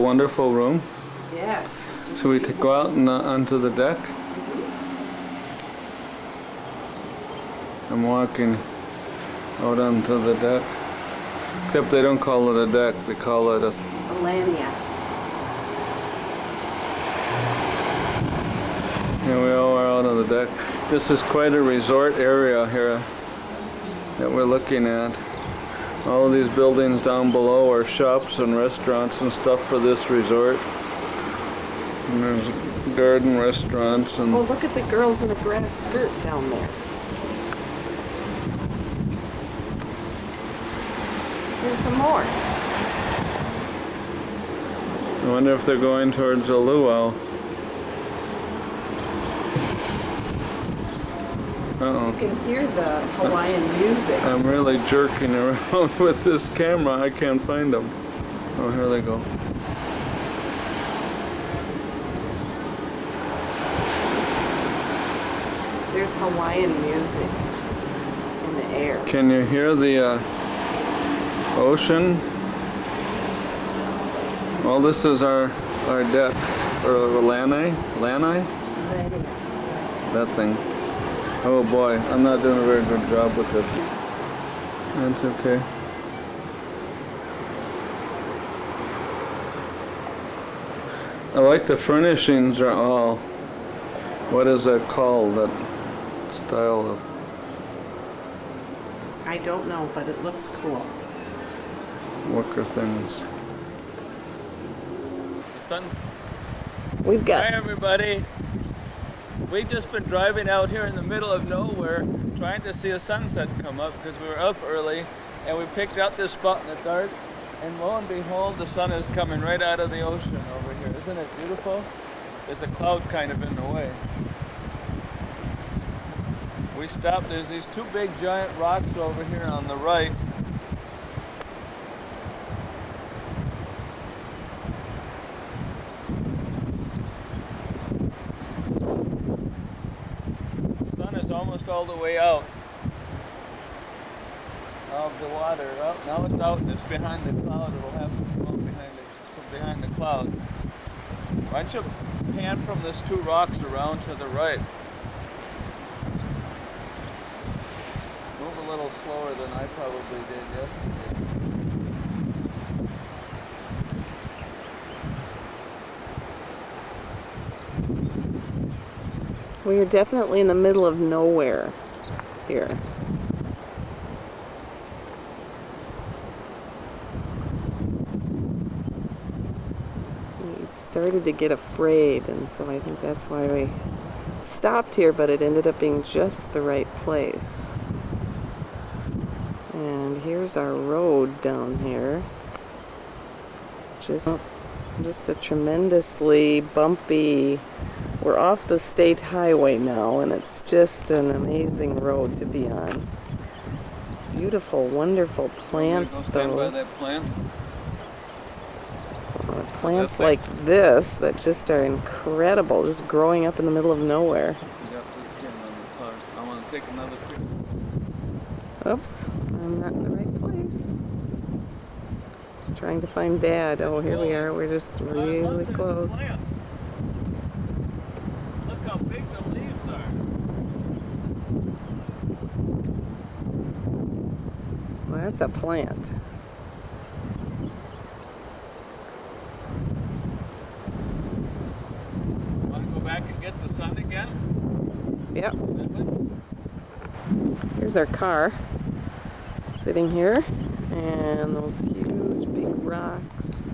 Wonderful room. Yes. Should we go out and onto the deck? I'm walking out onto the deck. Except they don't call it a deck, they call it a Lania. Here we all are out on the deck. This is quite a resort area here that we're looking at. All of these buildings down below are shops and restaurants and stuff for this resort. And there's garden restaurants and... Oh, look at the girls in the grass skirt down there. Here's some more. I wonder if they're going towards a luau. Uh-oh. You can hear the Hawaiian music. I'm really jerking around with this camera. I can't find them. Oh, here they go. There's Hawaiian music in the air. Can you hear the ocean? Well, this is our deck, or lanai? Lanai? That thing. Oh boy, I'm not doing a very good job with this. That's okay. I like the furnishings are all, what is that called, that style of? I don't know, but it looks cool. Wicker things. Sun. We've got... Hi everybody. We've just been driving out here in the middle of nowhere trying to see a sunset come up because we were up early and we picked out this spot in the dark and lo and behold the sun is coming right out of the ocean over here. Isn't it beautiful? There's a cloud kind of in the way. We stopped, there's these two big giant rocks over here on the right. Almost all the way out of the water. Oh, now it's out and it's behind the cloud. It'll have to come out behind the cloud. Why don't you pan from these two rocks around to the right? Move a little slower than I probably did yesterday. We are definitely in the middle of nowhere here. We started to get afraid, and so I think that's why we stopped here, but it ended up being just the right place. And here's our road down here. Just a tremendously bumpy... We're off the state highway now, and it's just an amazing road to be on. Beautiful, wonderful plants, Stand by that plant. Plants like this that just are incredible, just growing up in the middle of nowhere. You got this camera on the car. I want to take another picture. Oops, I'm not in the right place. I'm trying to find Dad. Oh, here we are. We're just really close. How big the leaves are. Well, that's a plant. Want to go back and get the sun again? Yep. Here's our car sitting here, and those huge big rocks.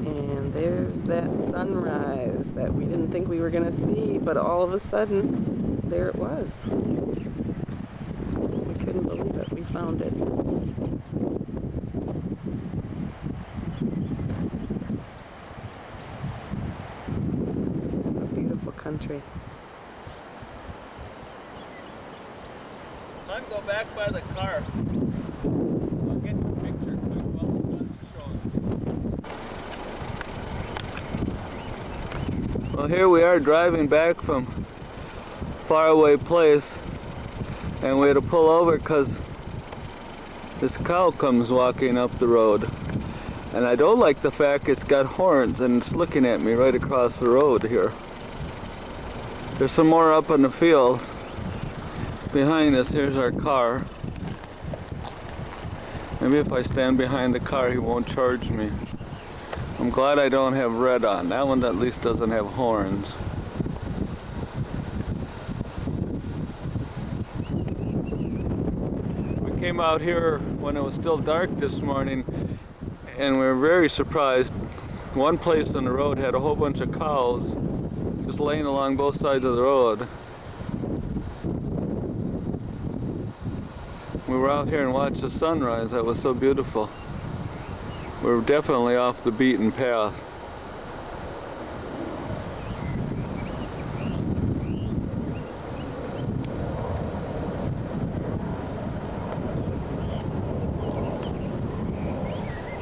And there's that sunrise that we didn't think we were going to see, but all of a sudden, there it was. We couldn't believe it. We found it. A beautiful country. I'll go back by the car. I'll get the picture quick while the sun's showing. Well, here we are driving back from faraway place, and we had to pull over because this cow comes walking up the road. And I don't like the fact it's got horns and it's looking at me right across the road here. There's some more up in the fields. Behind us, here's our car. Maybe if I stand behind the car, he won't charge me. I'm glad I don't have red on. That one at least doesn't have horns. We came out here when it was still dark this morning, and we were very surprised. One place on the road had a whole bunch of cows just laying along both sides of the road. We were out here and watched the sunrise. That was so beautiful. We were definitely off the beaten path.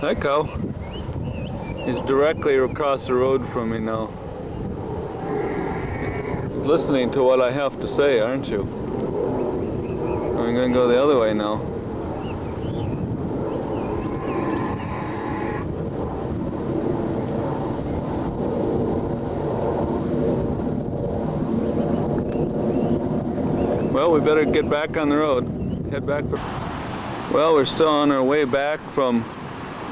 Hi, cow. He's directly across the road from me now. Listening to what I have to say, aren't you? I'm going to go the other way now. Well, we better get back on the road. Head back. Well, we're still on our way back from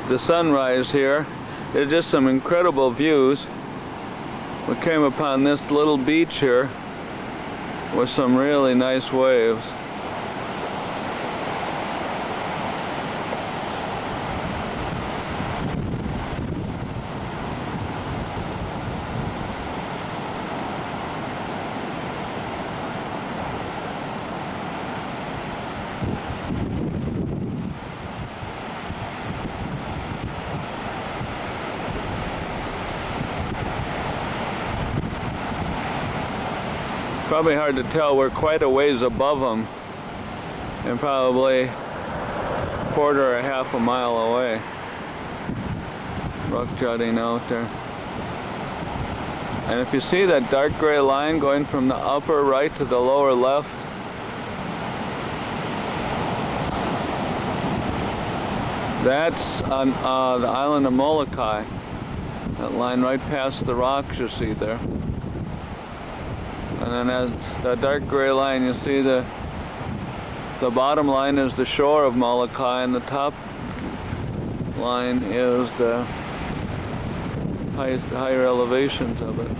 the sunrise here. There's just some incredible views. We came upon this little beach here with some really nice waves. Probably hard to tell. We're quite a ways above them and probably a quarter or half a mile away. Rock jutting out there. And if you see that dark gray line going from the upper right to the lower left, that's on the island of Molokai. That line right past the rocks you see there. And then as that dark gray line, you see the bottom line is the shore of Molokai, and the top line is the higher elevations of it.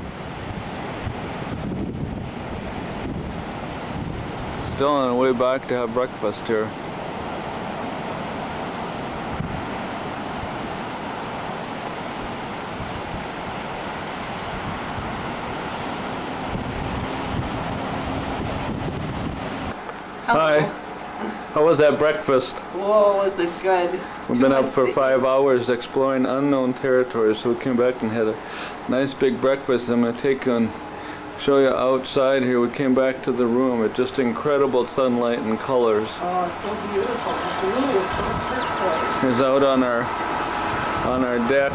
Still on the way back to have breakfast here. Hi. How was that breakfast? Whoa, was it good? We've been up for 5 hours exploring unknown territory, so we came back and had a nice big breakfast. I'm going to take you and show you outside here. We came back to the room. It's just incredible sunlight and colors. Oh, it's so beautiful. The blue is so turquoise. Here's out on our deck.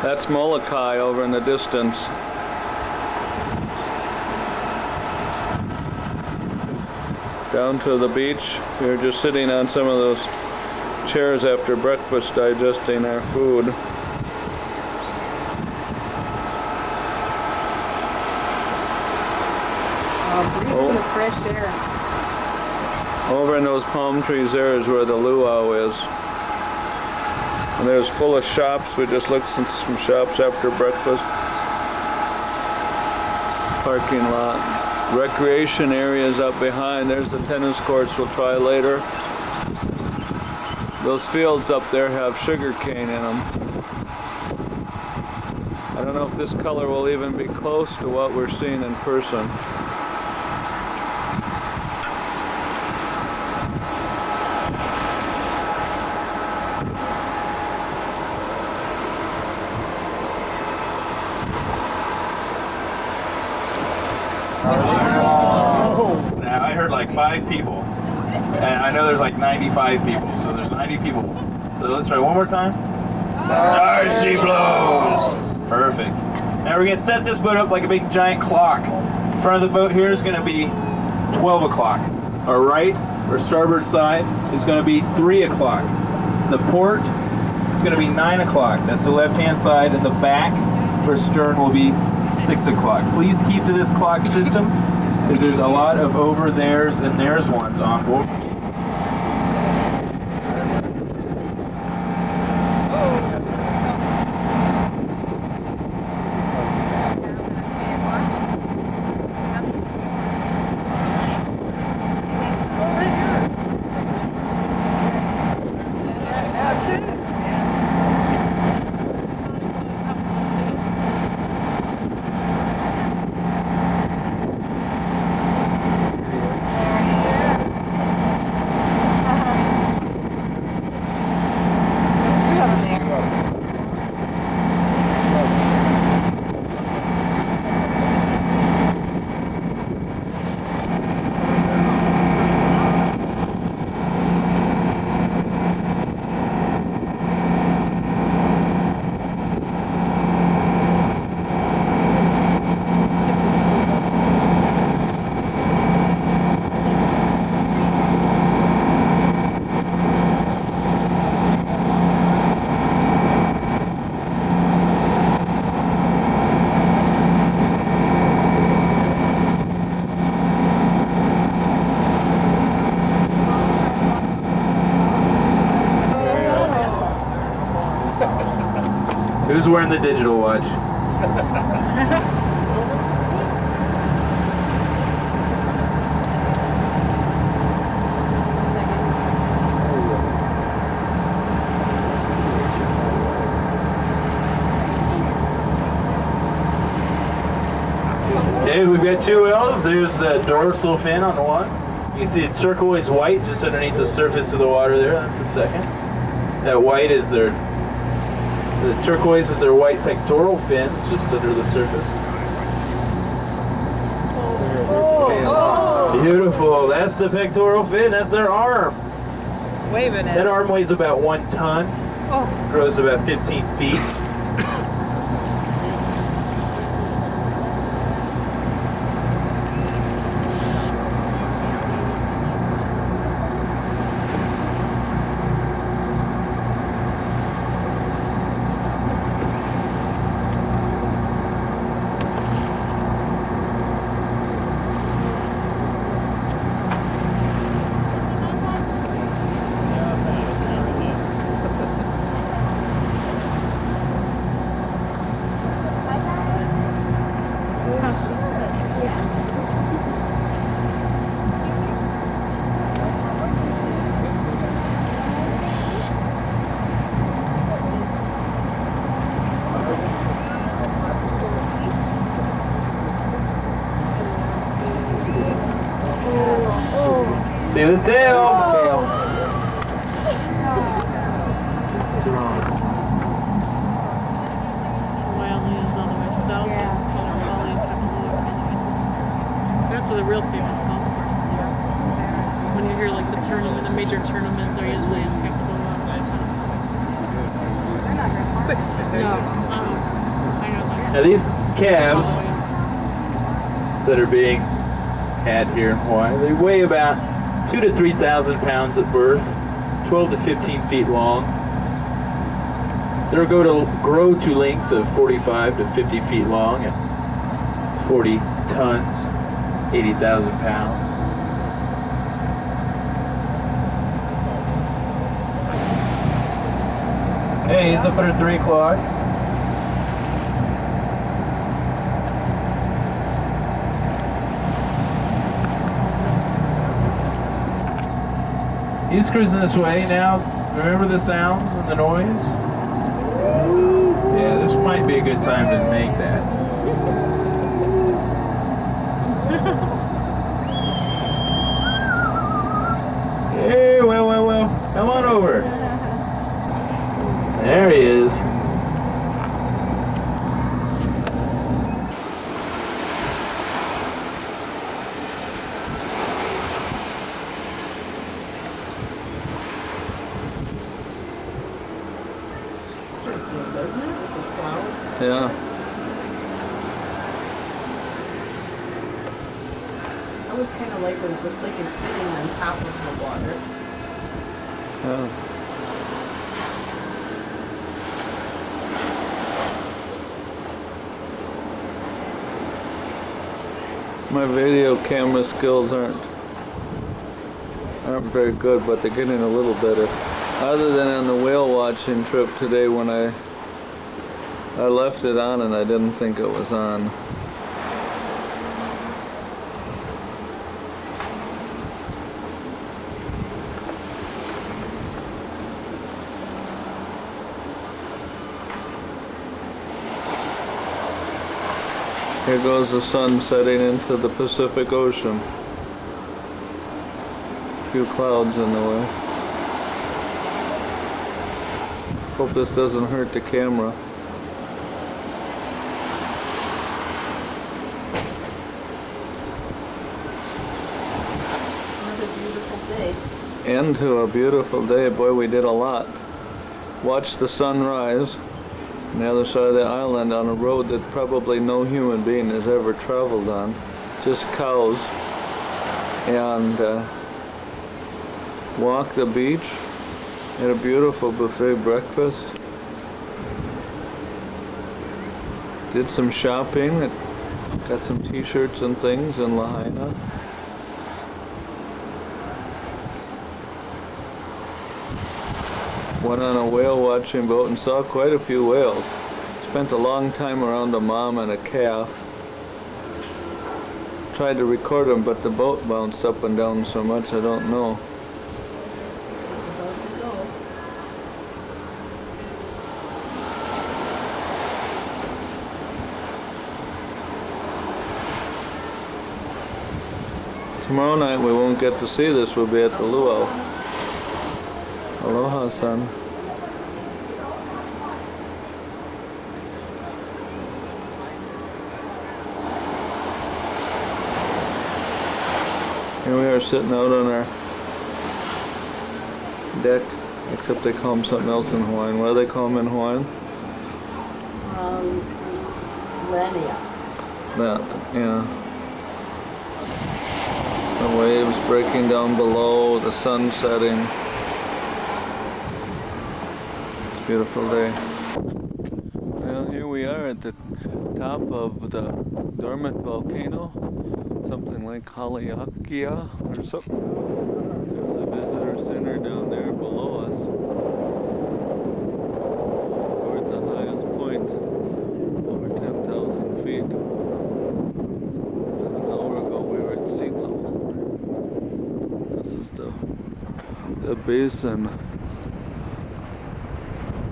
That's Molokai over in the distance. Down to the beach. We were just sitting on some of those chairs after breakfast digesting our food. Breathing the fresh air. Over in those palm trees there is where the luau is. And there's full of shops. We just looked at some shops after breakfast. Parking lot. Recreation areas up behind. There's the tennis courts we'll try later. Those fields up there have sugar cane in them. I don't know if this color will even be close to what we're seeing in person. I heard like 5 people, and I know there's like 95 people, so there's 90 people. So let's try one more time. Darcy blows! Perfect. Now we're going to set this boat up like a big giant clock. In front of the boat here is going to be 12 o'clock. Our right, or starboard side, is going to be 3 o'clock. The port is going to be 9 o'clock. That's the left-hand side, and the back for stern will be 6 o'clock. Please keep to this clock system because there's a lot of over there's and there's ones on board. Who's wearing the digital watch? Okay, we've got two L's. There's the dorsal fin on the one. You can see it turquoise white just underneath the surface of the water there. That's the second. That white is the turquoise is their white pectoral fins just under the surface. Oh. Beautiful. That's the pectoral fin. That's their arm. Waving it. That arm weighs about 1 ton. Oh. Grows about 15 feet. See the tail. That's where the real famous golf courses are. When you hear like the tournament, the major tournaments are usually in Capitol. No, I know. Now these calves that are being had here in Hawaii, they weigh about 2,000 to 3,000 pounds at birth, 12 to 15 feet long. They'll grow to lengths of 45 to 50 feet long at 40 tons. 80,000 pounds. Hey, it's up under 3 o'clock. He's cruising this way now. Remember the sounds and the noise? Yeah, this might be a good time to make that. Hey, well, come on over. There he is. Interesting, doesn't it? The clouds. Yeah. I always kind of like when it looks like it's sitting on top of the water. Yeah. My video camera skills aren't very good, but they're getting a little better. Other than on the whale watching trip today when I left it on and I didn't think it was on. Here goes the sun setting into the Pacific Ocean. A few clouds in the way. Hope this doesn't hurt the camera. Another beautiful day. End to a beautiful day. Boy, we did a lot. Watched the sun rise on the other side of the island on a road that probably no human being has ever traveled on. Just cows. And walked the beach. Had a beautiful buffet breakfast. Did some shopping. Got some t-shirts and things in Lahaina. Went on a whale watching boat and saw quite a few whales. Spent a long time around a mom and a calf. Tried to record them, but the boat bounced up and down so much I don't know. Tomorrow night we won't get to see this. We'll be at the luau. Aloha, son. Here we are sitting out on our deck, except they call them something else in Hawaiian. What do they call them in Hawaiian? Lania. That, yeah. The waves breaking down below, the sun setting. It's a beautiful day. Well, here we are at the top of the dormant volcano. Something like Haleakea or something. There's a visitor center down there below us. We're at the highest point, over 10,000 feet. And an hour ago we were at sea level. This is the basin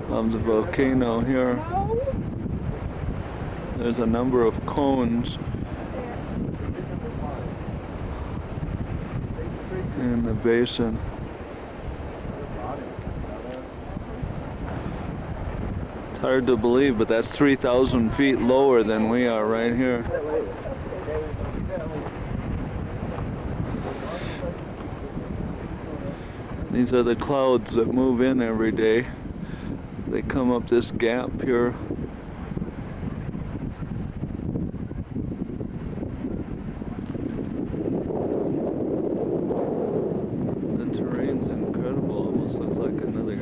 of the volcano here. There's a number of cones in the basin. It's hard to believe, but that's 3,000 feet lower than we are right here. These are the clouds that move in every day. They come up this gap here. The terrain's incredible, almost looks like another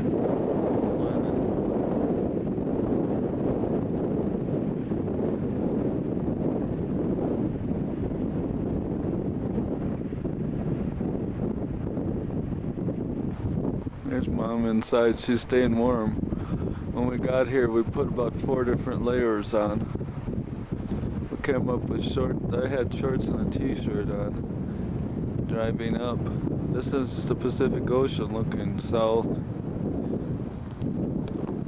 planet. There's Mom inside, she's staying warm. When we got here, we put about 4 different layers on. We came up with I had shorts and a t-shirt on, driving up. This is just the Pacific Ocean looking south.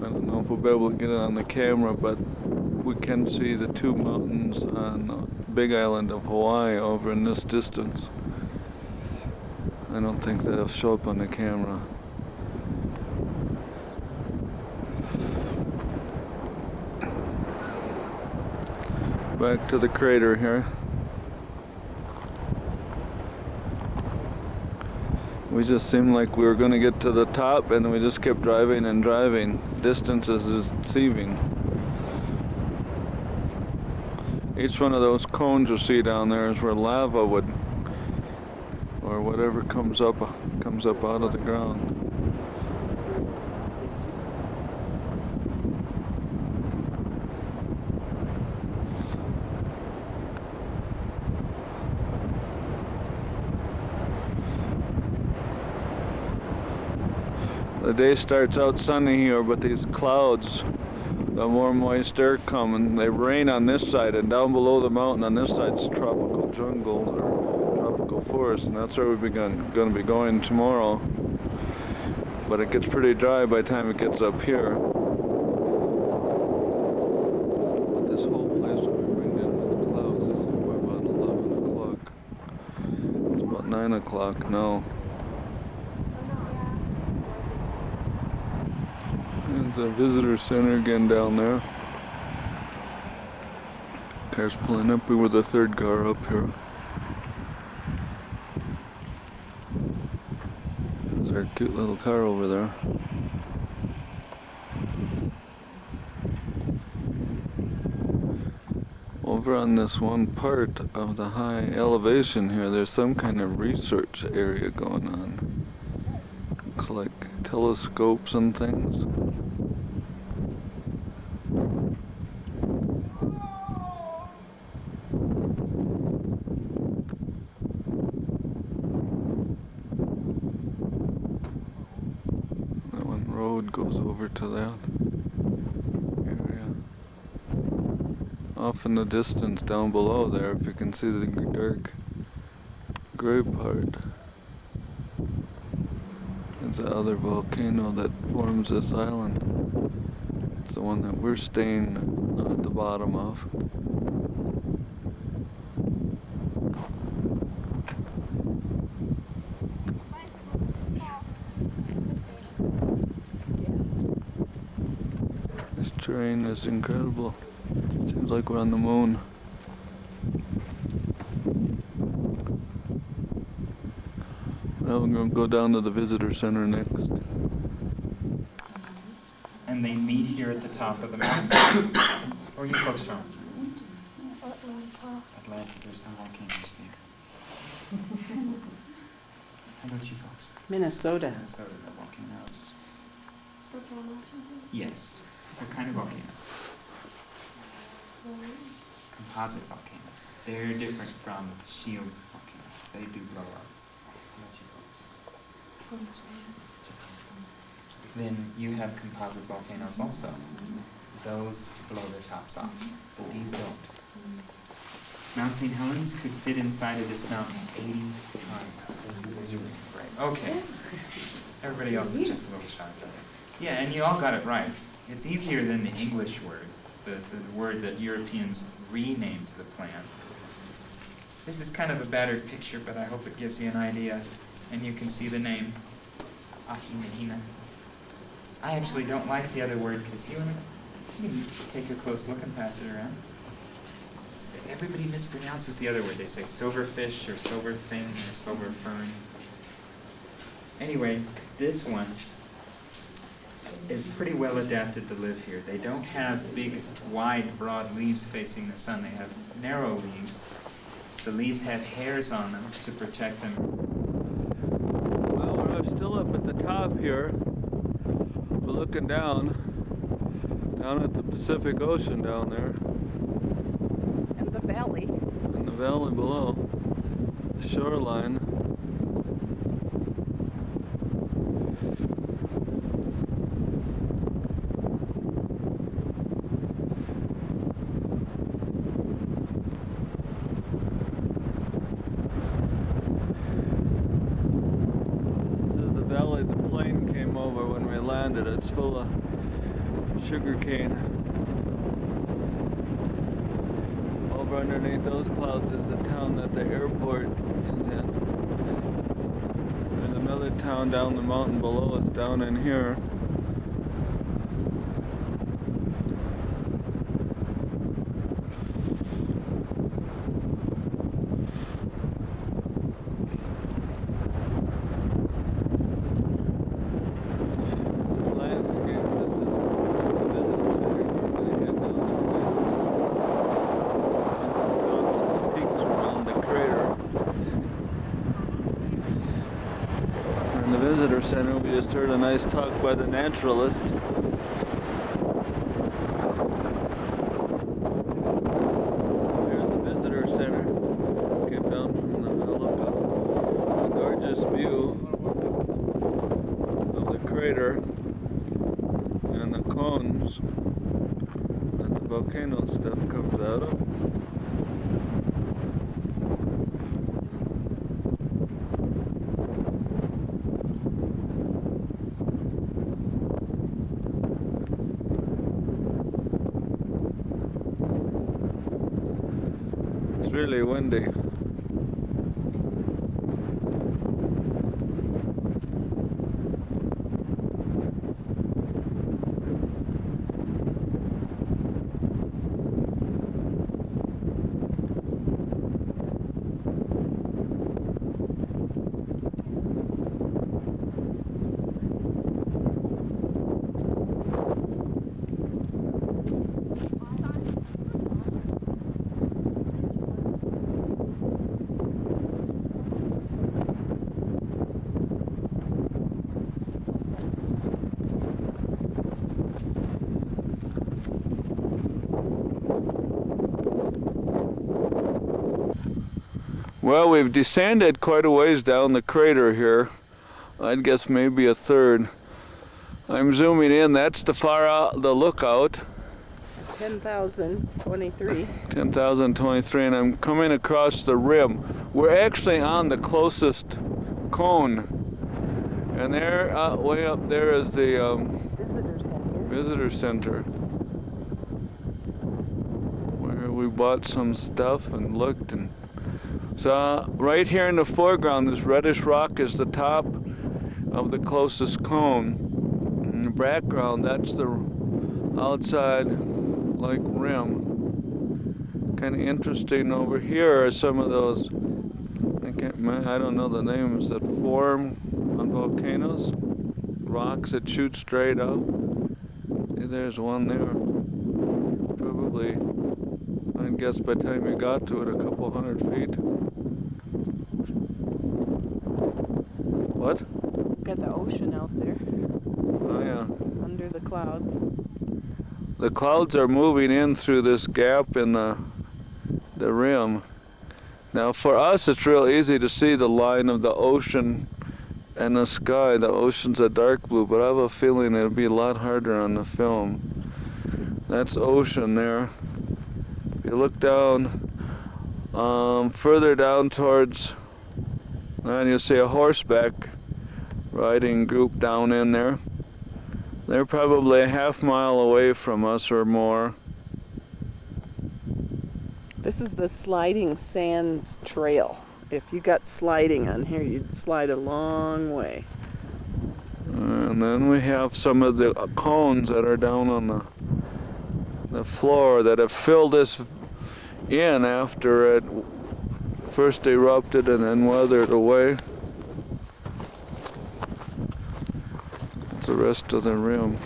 I don't know if we'll be able to get it on the camera, but we can see the 2 mountains on the Big Island of Hawaii over in this distance. I don't think that'll show up on the camera. Back to the crater here. We just seemed like we were going to get to the top, and we just kept driving and driving. Distances is deceiving. Each one of those cones you see down there is where lava would, or whatever comes up out of the ground. The day starts out sunny here, but these clouds, the more moist air coming, they rain on this side, and down below the mountain on this side is tropical jungle or tropical forest, and that's where we're going to be going tomorrow. But it gets pretty dry by the time it gets up here. But this whole place will be ringed in with clouds. I think by about 11 o'clock. It's about 9 o'clock now. There's a visitor center again down there. Cars pulling up. We were the third car up here. There's our cute little car over there. Over on this one part of the high elevation here, there's some kind of research area going on. Looks like telescopes and things. That one road goes over to that area. Off in the distance down below there, if you can see the dark gray part, there's the other volcano that forms this island. It's the one that we're staying at the bottom of. This terrain is incredible. Seems like we're on the moon. Well, we're going to go down to the visitor center next. And they meet here at the top of the mountain. Where are you folks from? Atlanta. There's no volcanoes there. How about you folks? Minnesota. Minnesota, no volcanoes. Yes. What kind of volcanoes? Composite volcanoes. They're different from shield volcanoes. They do blow up. How about you folks? Then you have composite volcanoes also. Those blow their tops off, but these don't. Mount St. Helens could fit inside of this mountain 80 times. Right. Okay. Everybody else is just a little shy. Yeah, and you all got it right. It's easier than the English word, the word that Europeans renamed the plant. This is kind of a battered picture, but I hope it gives you an idea, and you can see the name, Ahinahina. I actually don't like the other word, because you can take a close look and pass it around. Everybody mispronounces the other word. They say silverfish, or silver thing, or silver fern. Anyway, this one is pretty well adapted to live here. They don't have big, wide, broad leaves facing the sun. They have narrow leaves. The leaves have hairs on them to protect them. Well, we're still up at the top here. We're looking down at the Pacific Ocean down there. And the valley. And the valley below. The shoreline. The plane came over when we landed. It's full of sugar cane. Over underneath those clouds is the town that the airport is in. There's another town down the mountain below us, down in here. Visitor center. We just heard a nice talk by the naturalist. Here's the visitor center. Came down from the lookout. It's a gorgeous view of the crater. cones that the volcano stuff comes out of. It's really windy. Well, we've descended quite a ways down the crater here. I'd guess maybe a third. I'm zooming in. That's the far out, the lookout. 10,023. 10,023, and I'm coming across the rim. We're actually on the closest cone, and there, way up there is the visitor center, where we bought some stuff and looked. And so right here in the foreground, this reddish rock is the top of the closest cone. In the background, that's the outside like rim. Kind of interesting. Over here are some of those, I don't know the names, that form on volcanoes. Rocks that shoot straight up. See, there's one there. Probably, I'd guess by the time you got to it, a couple hundred feet. What? Got the ocean out there. Oh yeah. Under the clouds. The clouds are moving in through this gap in the rim. Now for us it's real easy to see the line of the ocean and the sky. The ocean's a dark blue, but I have a feeling it'll be a lot harder on the film. That's ocean there. If you look down, further down towards, and you'll see a horseback riding group down in there. They're probably a half mile away from us or more. This is the sliding sands trail. If you got sliding on here, you'd slide a long way. And then we have some of the cones that are down on the floor that have filled this in after it first erupted and then weathered away. That's the rest of the rim.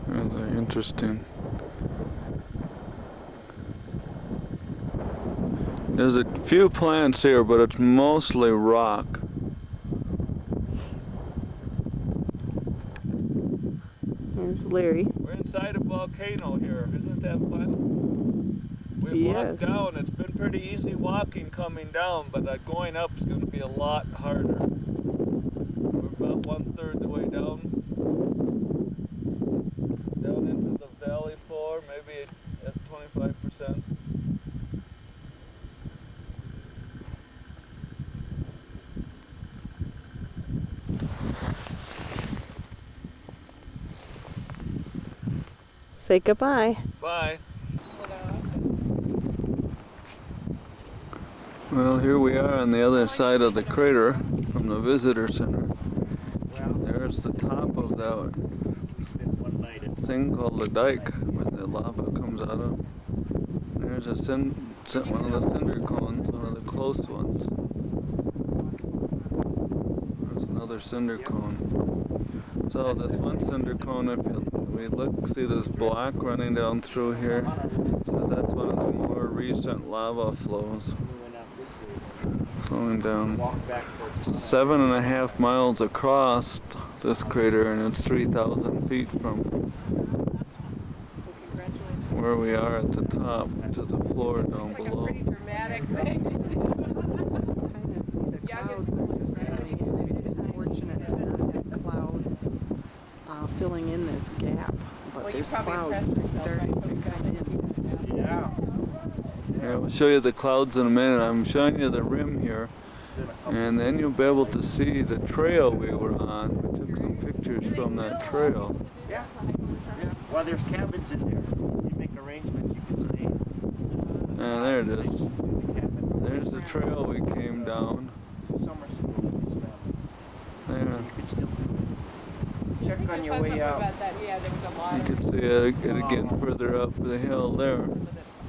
That's interesting. There's a few plants here, but it's mostly rock. There's Larry. We're inside a volcano here. Isn't that fun? We've walked down. It's been pretty easy walking coming down, but going up is going to be a lot harder. We're about 1/3 the way down into the valley floor, maybe at 25%. Say goodbye. Bye. Well, here we are on the other side of the crater from the visitor center. There's the top of that thing called the dike where the lava comes out of. There's one of the cinder cones, one of the close ones. There's another cinder cone. So this one cinder cone, if we look, see this black running down through here. So that's one of the more recent lava flows. Flowing down 7.5 miles across this crater, and it's 3,000 feet from where we are at the top to the floor down below. Pretty dramatic thing to do. Kind of see the clouds are just filling in this gap, but there's clouds just starting to come in. Yeah. Yeah, we'll show you the clouds in a minute. I'm showing you the rim here, and then you'll be able to see the trail we were on. We took some pictures from that trail. Yeah. Yeah. Well, there's cabins in there. You make arrangements, you can stay. And there it is. Cabin. There's the trail we came down. 2 summers ago with his family. So There. you could still do it. Check on your way out. Yeah, there was a lot You can see it again further up the hill there.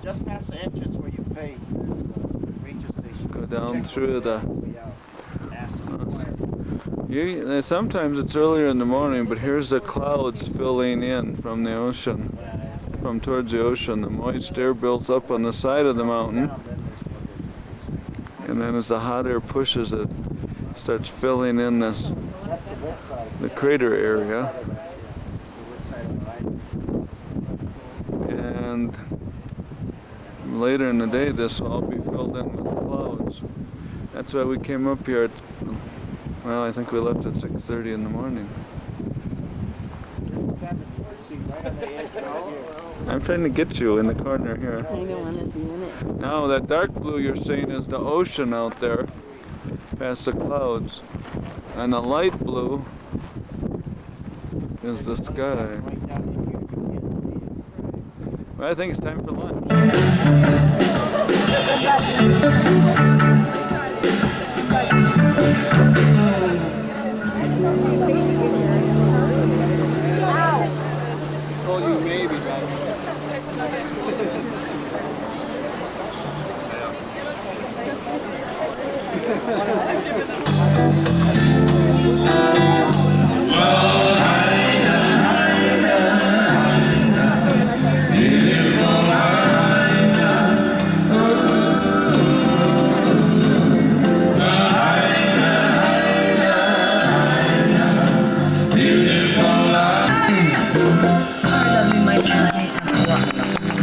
Just past the entrance where you pay, there's the ranger station. Go down Check through on the. way out. Ask them quiet. Sometimes it's earlier in the morning, but here's the clouds filling in from the ocean, from towards the ocean. The moist air builds up on the side of the mountain, and then as the hot air pushes it, starts filling in this That's the wet side. the crater area. It's the wet side of the island. And later in the day, this will all be filled in with clouds. That's why we came up here at, well, I think we left at 6:30 in the morning. See, right on the edge right here. I'm trying to get you in the corner here. I don't want to be in it. Now, that dark blue you're seeing is the ocean out there, past the clouds. And the light blue is the sky. Right down in here, you can't see it. Well, I think it's time for lunch. Told you maybe,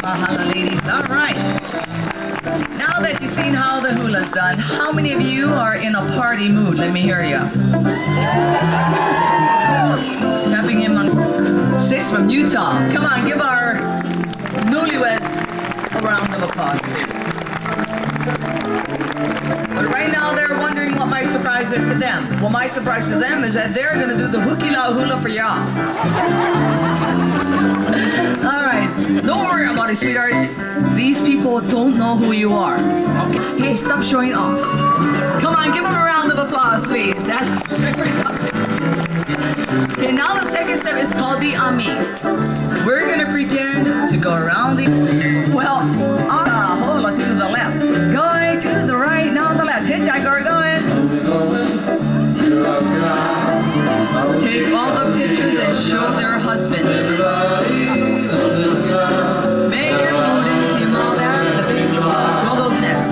Mahalo, ladies. All right. Now that you've seen how the hula's done, how many of you are in a party mood? Let me hear you. Tapping him on 6 from Utah. Come on, give our newlyweds a round of applause, please. But right now they're wondering what my surprise is to them. Well, my surprise to them is that they're going to do the hukila hula for y'all. All right, don't worry about it, sweethearts. These people don't know who you are. Hey, stop showing off. Come on, give them a round of applause, please. That's okay, now the second step is called the ami. We're going to pretend to go around the, well, hold on to the left. Going to the right, now the left. Hitchhiker going. Take all the pictures and show their husbands. Make your food and team all that. Roll those nets.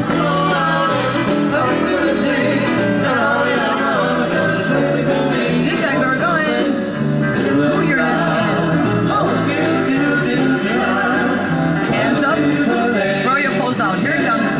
Hitchhiker going. Pull your nets in. Hands up. Throw your poles out. Here it comes.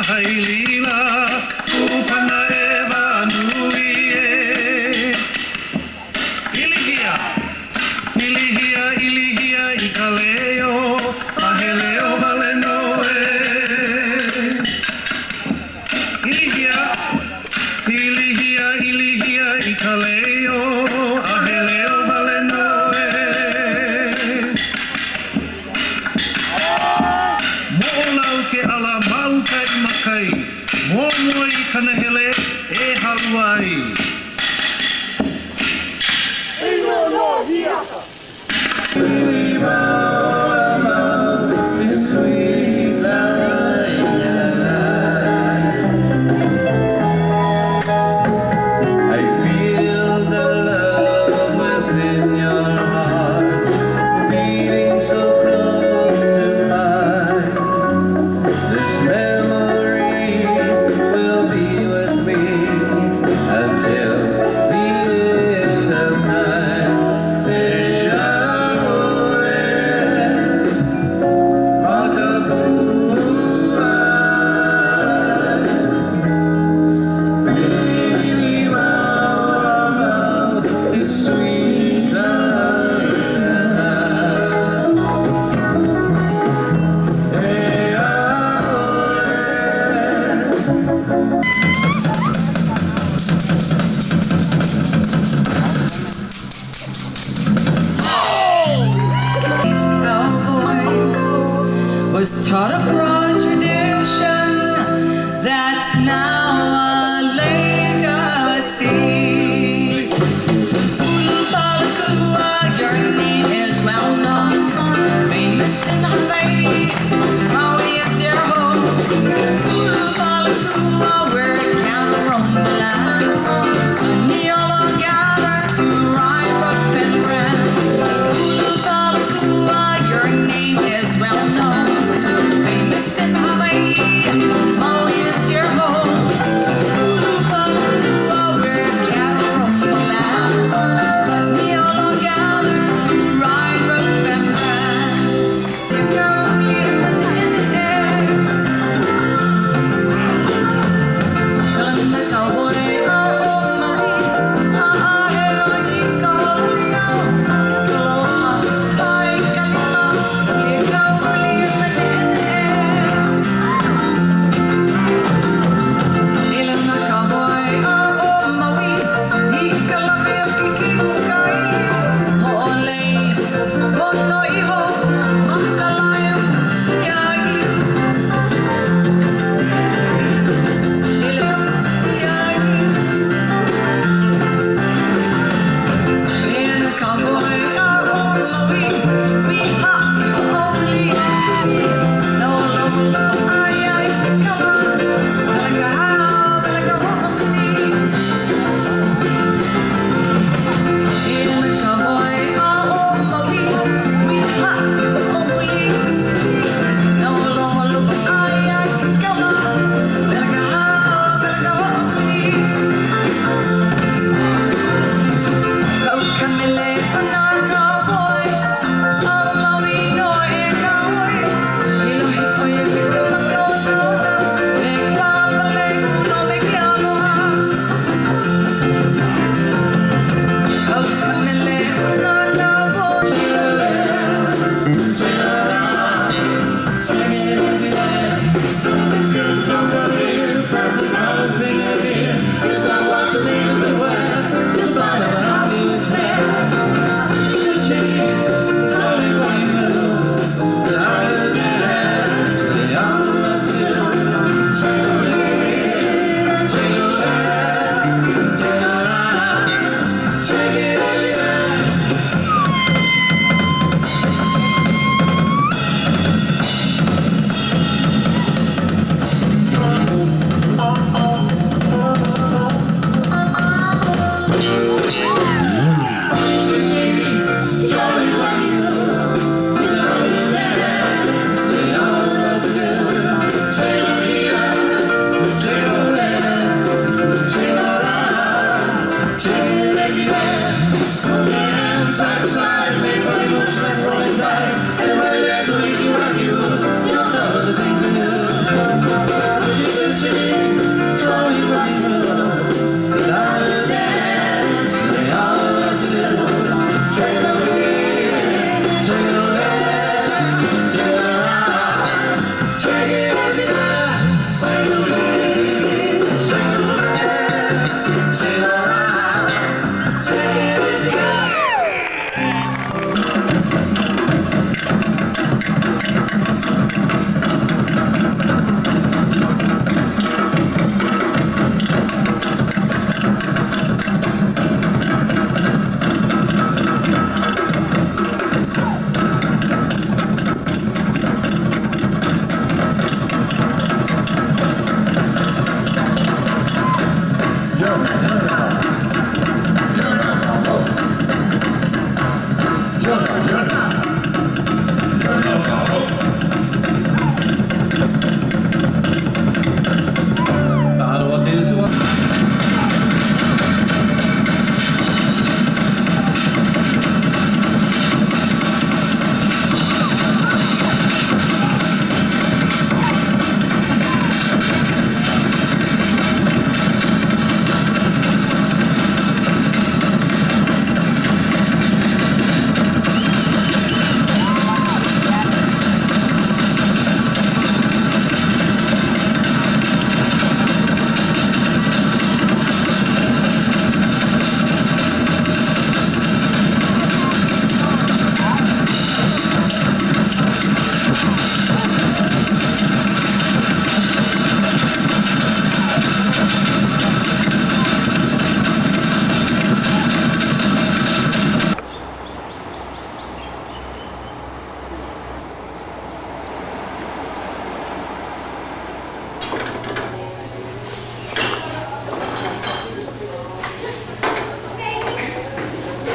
Hailila, Upana Eva. kai, momo I kanahele e Hawaii. Was taught a broad tradition that's now a legacy. Ulubalakua, your name is well known, famous in Hawaii, Maui is your home. Ulubalakua, we're count from the land, we all gather to ride, rough and grand. Ulubalakua, your name is well known. Maui is your home. We're cattle from the land, but we all gather to ride, rough and ride. You know,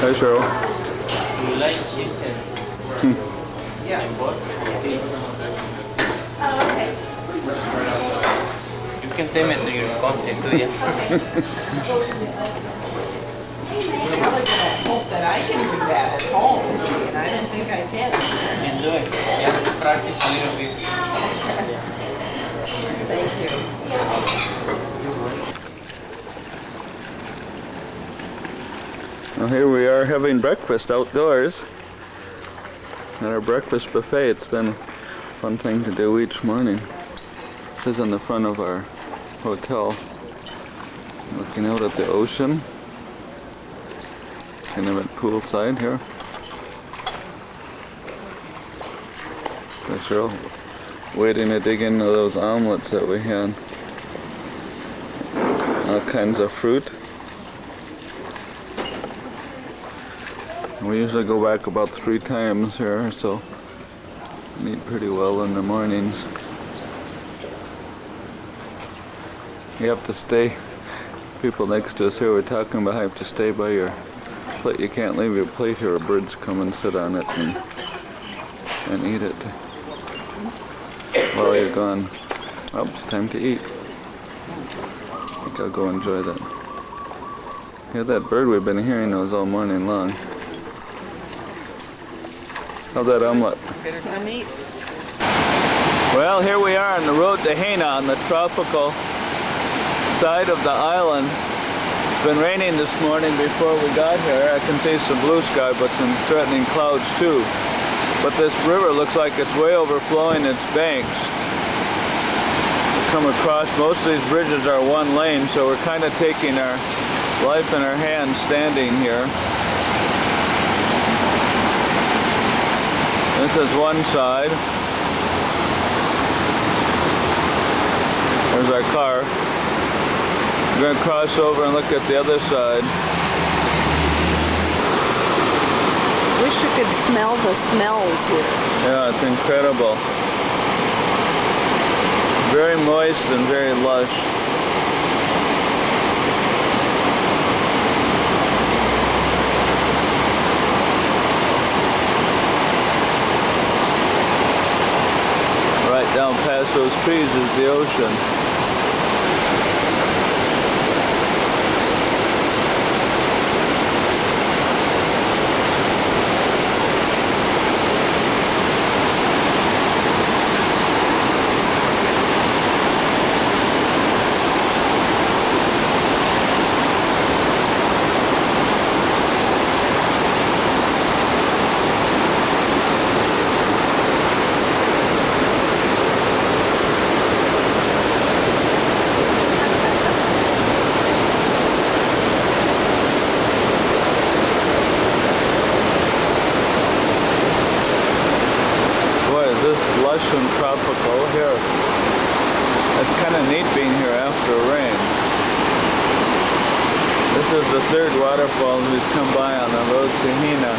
Hi, Cheryl. You like chicken? Yes. You can tell me to your content too, yeah? Probably gonna hope that I can do that at home, and I don't think I can. You can do it. You have to practice a little bit. Thank you. Well, here we are having breakfast outdoors at our breakfast buffet. It's been a fun thing to do each morning. This is in the front of our hotel, looking out at the ocean. Kind of at poolside here. That's Cheryl waiting to dig into those omelets that we had. All kinds of fruit. We usually go back about 3 times here, so we eat pretty well in the mornings. You have to stay. People next to us here were talking about how you have to stay by your plate. You can't leave your plate here, or birds come and sit on it and eat it while you're gone. Oh, it's time to eat. I think I'll go enjoy that. Hear that bird? We've been hearing those all morning long. How's that omelet? Better come eat. Well, here we are on the road to Haina on the tropical side of the island. It's been raining this morning before we got here. I can see some blue sky, but some threatening clouds too. But this river looks like it's way overflowing its banks. We come across, most of these bridges are 1 lane, so we're kind of taking our life in our hands standing here. This is one side. There's our car. We're going to cross over and look at the other side. Wish you could smell the smells here. Yeah, it's incredible. Very moist and very lush. Right down past those trees is the ocean. Lush and tropical here. It's kind of neat being here after rain. This is the 3rd waterfall we've come by on the road to Hina.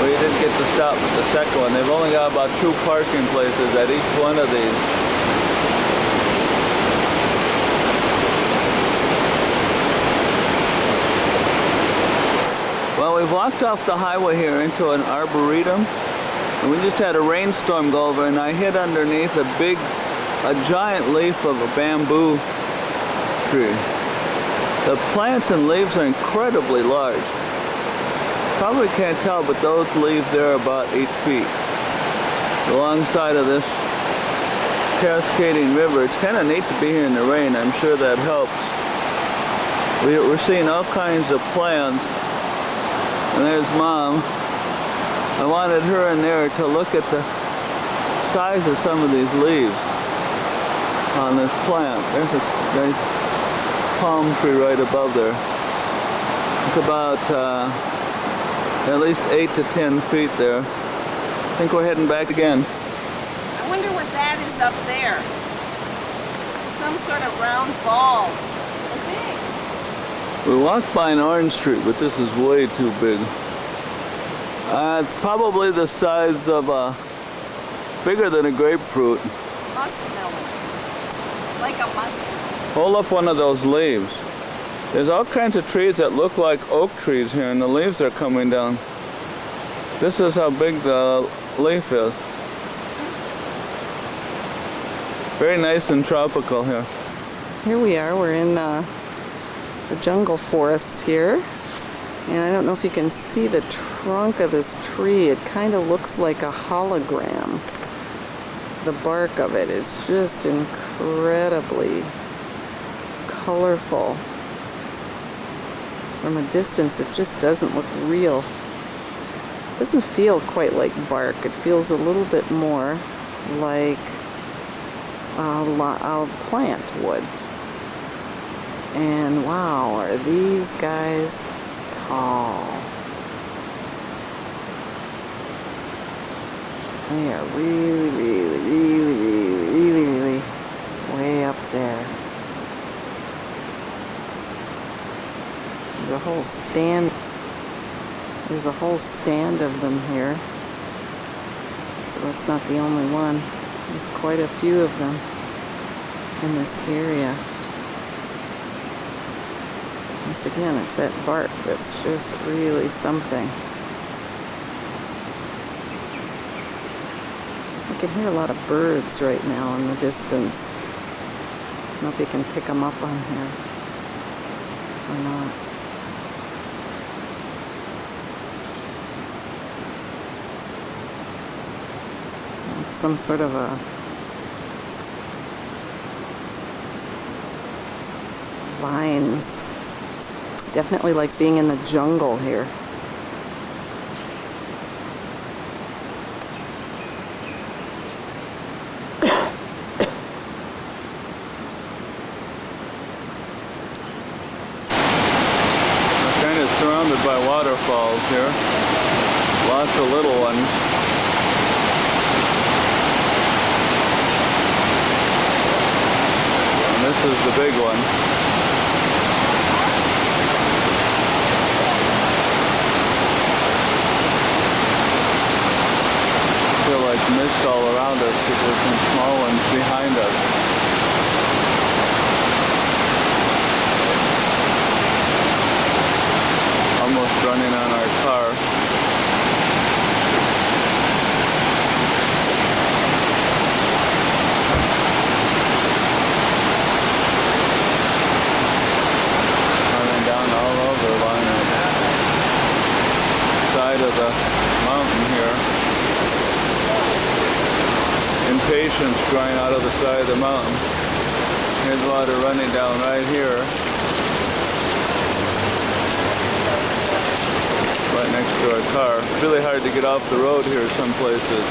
We didn't get to stop at the 2nd one. They've only got about 2 parking places at each one of these. Well, we've walked off the highway here into an arboretum. And we just had a rainstorm go over, and I hid underneath a giant leaf of a bamboo tree. The plants and leaves are incredibly large. Probably can't tell, but those leaves there are about 8 feet. Alongside of this cascading river, it's kind of neat to be here in the rain. I'm sure that helps. We're seeing all kinds of plants. And there's Mom. I wanted her in there to look at the size of some of these leaves on this plant. There's a nice palm tree right above there. It's about at least 8 to 10 feet there. I think we're heading back again. I wonder what that is up there. Some sort of round balls. I think. We walked by an orange tree, but this is way too big. It's probably the size of bigger than a grapefruit. Muskmelon. Like a muskmelon. Hold up one of those leaves. There's all kinds of trees that look like oak trees here, and the leaves are coming down. This is how big the leaf is. Very nice and tropical here. Here we are, we're in the jungle forest here. And I don't know if you can see the trunk of this tree. It kind of looks like a hologram. The bark of it is just incredibly colorful. From a distance, it just doesn't look real. It doesn't feel quite like bark. It feels a little bit more like a plant would. And wow, are these guys tall. They are really way up there. There's a whole stand. There's a whole stand of them here. So that's not the only one. There's quite a few of them in this area. Once again, it's that bark that's just really something. I can hear a lot of birds right now in the distance. I don't know if you can pick them up on here or not. It's some sort of a vines. Definitely like being in the jungle here. Surrounded by waterfalls here. Lots of little ones. And this is the big one. I feel like mist all around us because there's some small ones behind us. Almost running on our car. Running down all over along the side of the mountain here. Impatience growing out of the side of the mountain. Here's water running down right here. Right next to our car. It's really hard to get off the road here some places.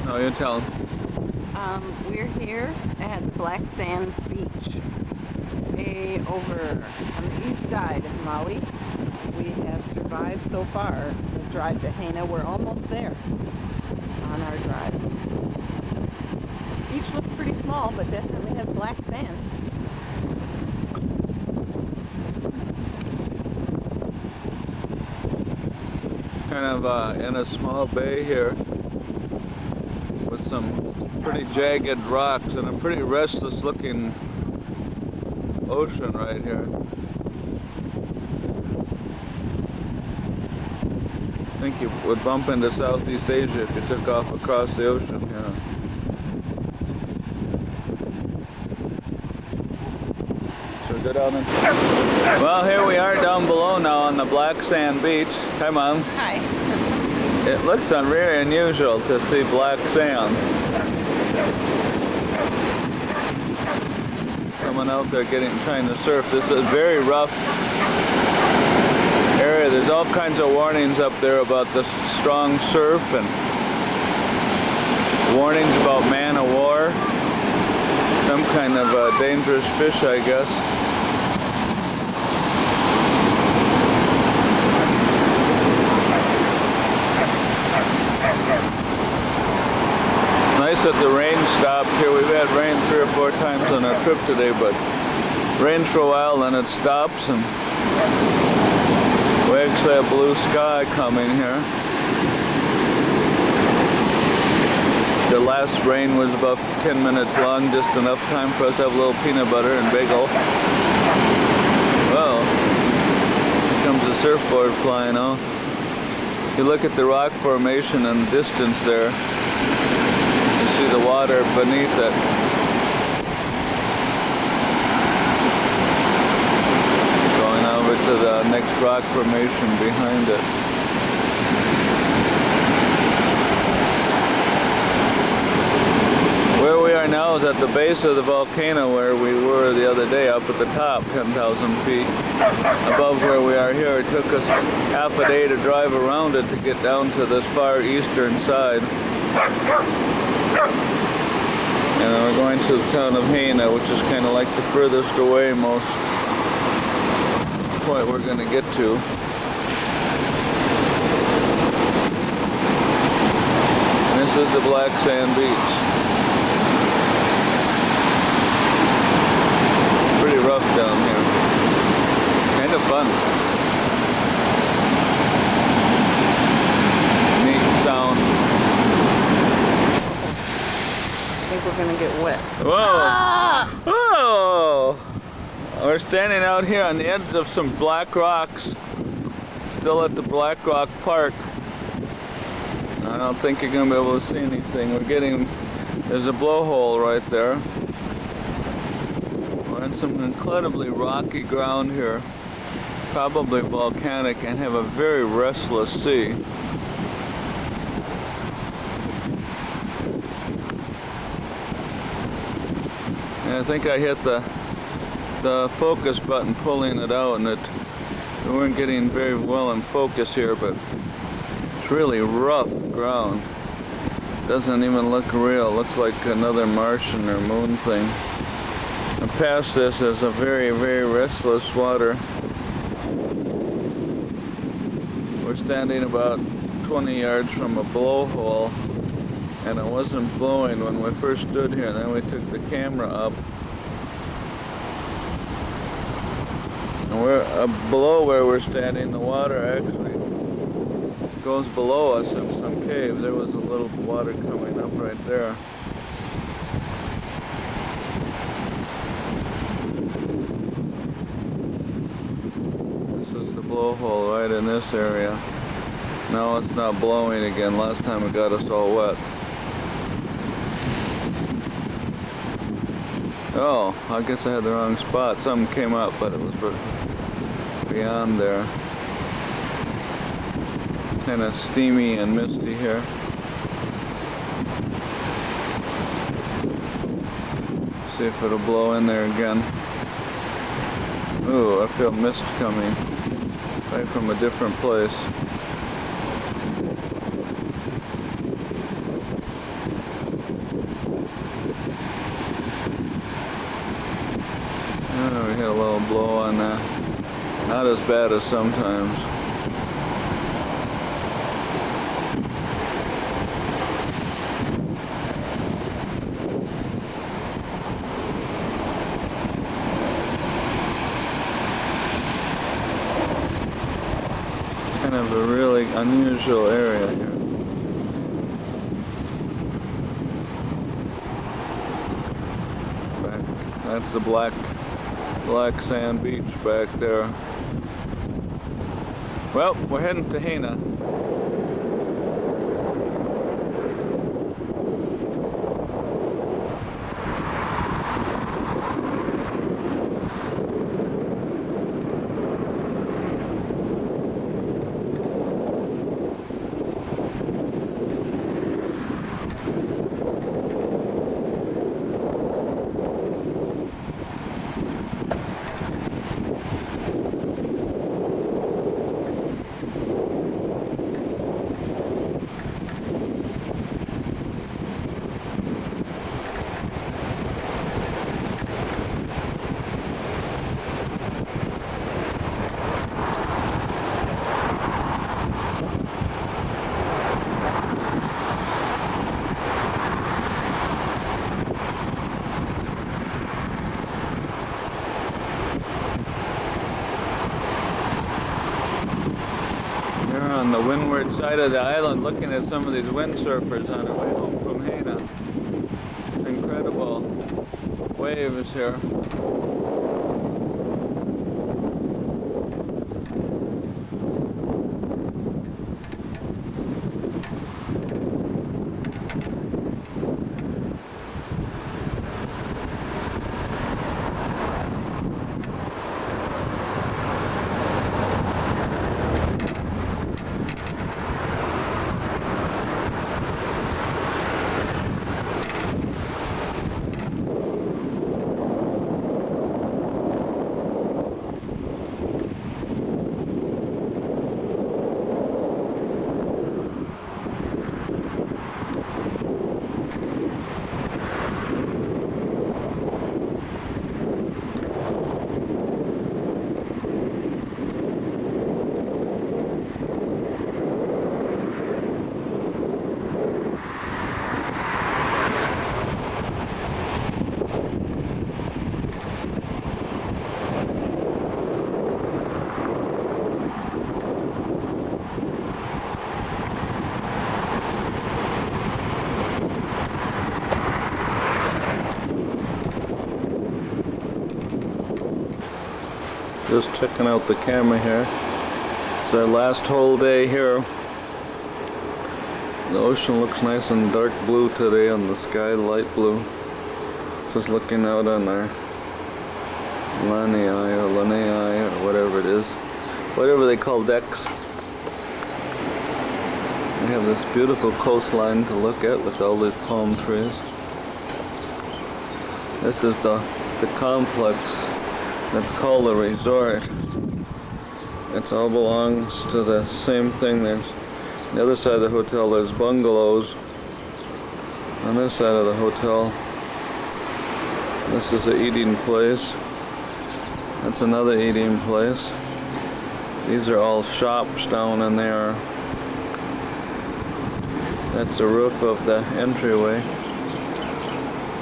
No, you tell them. We're here at Black Sands Beach, way over on the east side of Maui. We have survived so far the drive to Haina. We're almost there on our drive. The beach looks pretty small, but definitely has black sand. Kind of in a small bay here with some pretty jagged rocks and a pretty restless looking ocean right here. I think you would bump into Southeast Asia if you took off across the ocean here. So go down and... Well, here we are down below now on the Black Sand Beach. Hi, Mom. Hi. It looks very unusual to see black sand. Someone out there trying to surf. This is a very rough area. There's all kinds of warnings up there about the strong surf, and warnings about man o' war. Some kind of dangerous fish, I guess. Nice that the rain stopped here. We've had rain 3 or 4 times on our trip today, but rains for a while, then it stops, and we actually have blue sky coming here. The last rain was about 10 minutes long, just enough time for us to have a little peanut butter and bagel. Well, here comes the surfboard flying out. You look at the rock formation in the distance there, you see the water beneath it. Going over to the next rock formation behind it. Where we are now is at the base of the volcano where we were the other day, up at the top, 10,000 feet above where we are here. It took us half a day to drive around it to get down to this far eastern side. And we're going to the town of Haina, which is kind of like the furthest away most point we're going to get to. And this is the black sand beach. Pretty rough down here. Kind of fun. Neat sound. I think we're gonna get wet. Whoa! Ah! Whoa! We're standing out here on the edge of some black rocks. Still at the Black Rock Park. I don't think you're gonna be able to see anything. There's a blowhole right there. We're on some incredibly rocky ground here, probably volcanic, and have a very restless sea. And I think I hit the focus button pulling it out, and we weren't getting very well in focus here, but it's really rough ground. Doesn't even look real. Looks like another Martian or moon thing. And past this is a very, very restless water. We're standing about 20 yards from a blowhole, and it wasn't blowing when we first stood here. And then we took the camera up, and we're below where we're standing. The water actually goes below us in some caves. There was a little water coming up right there. This is the blowhole right in this area. Now it's not blowing again. Last time it got us all wet. Oh, I guess I had the wrong spot. Something came up, but it was beyond there. Kind of steamy and misty here. See if it'll blow in there again. Ooh, I feel mist coming right from a different place. Oh, we had a little blow on that. Not as bad as sometimes. Kind of a really unusual area here. That's the black sand beach back there. Well, we're heading to Haina. We're on the windward side of the island looking at some of these windsurfers on their way home from Haina. Incredible waves here. Just checking out the camera here. It's our last whole day here. The ocean looks nice and dark blue today and the sky light blue. Just looking out on our lanai or whatever it is. Whatever they call decks. We have this beautiful coastline to look at with all these palm trees. This is the complex. That's called a resort. It all belongs to the same thing. There's on the other side of the hotel there's bungalows. On this side of the hotel, this is an eating place. That's another eating place. These are all shops down in there. That's the roof of the entryway.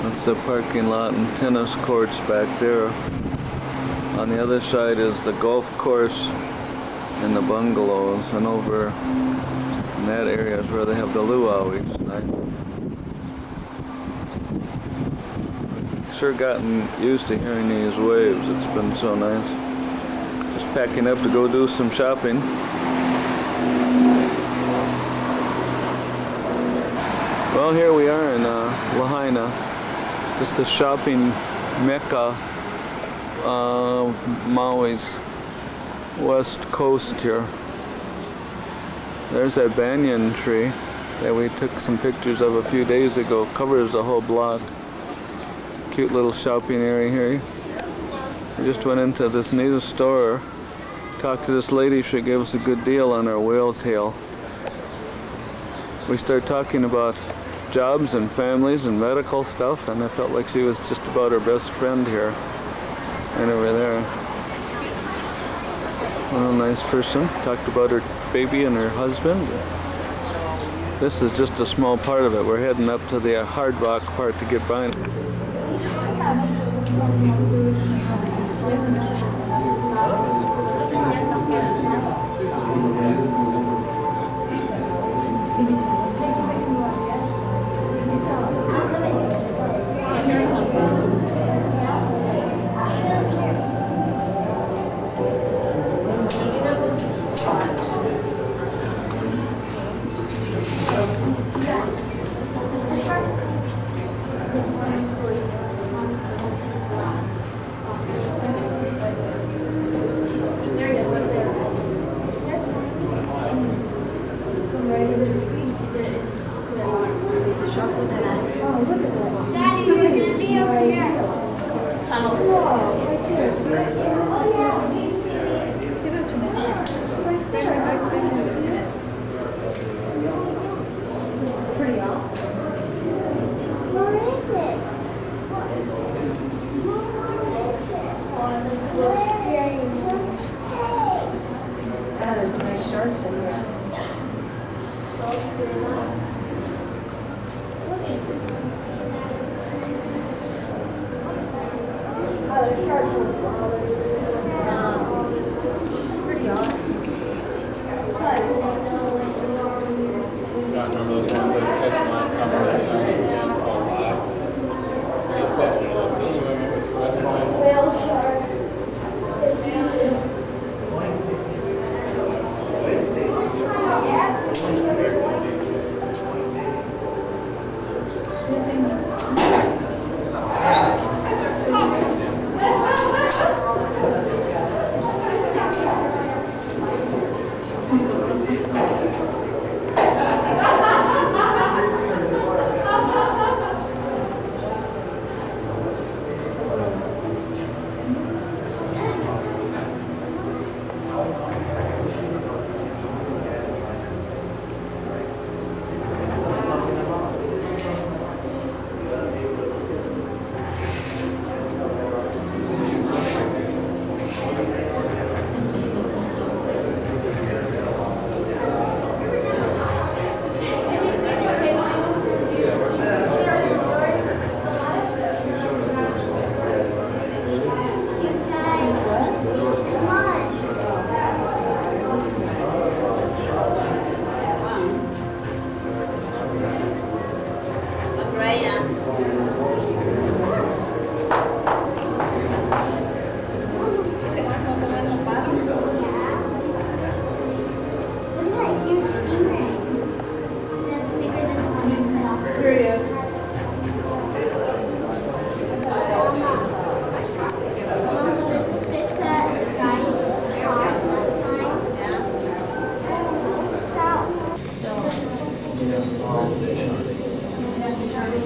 That's the parking lot and tennis courts back there. On the other side is the golf course and the bungalows, and over in that area is where they have the luau each night. Sure gotten used to hearing these waves. It's been so nice. Just packing up to go do some shopping. Well, here we are in Lahaina, just a shopping mecca of Maui's west coast here. There's that banyan tree that we took some pictures of a few days ago. Covers the whole block. Cute little shopping area here. We just went into this native store, talked to this lady. She gave us a good deal on our whale tail. We started talking about jobs and families and medical stuff, and I felt like she was just about our best friend here. And over there, well, nice person. Talked about her baby and her husband. This is just a small part of it. We're heading up to the hard rock part to get by. Pretty awesome.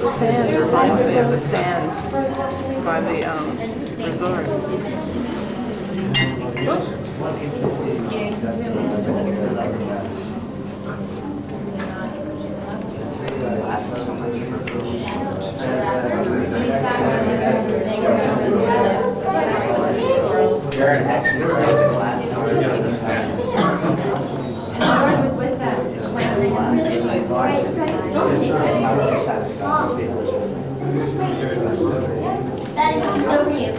The sand reminds me of the sand by the resort. Daddy, it's over you.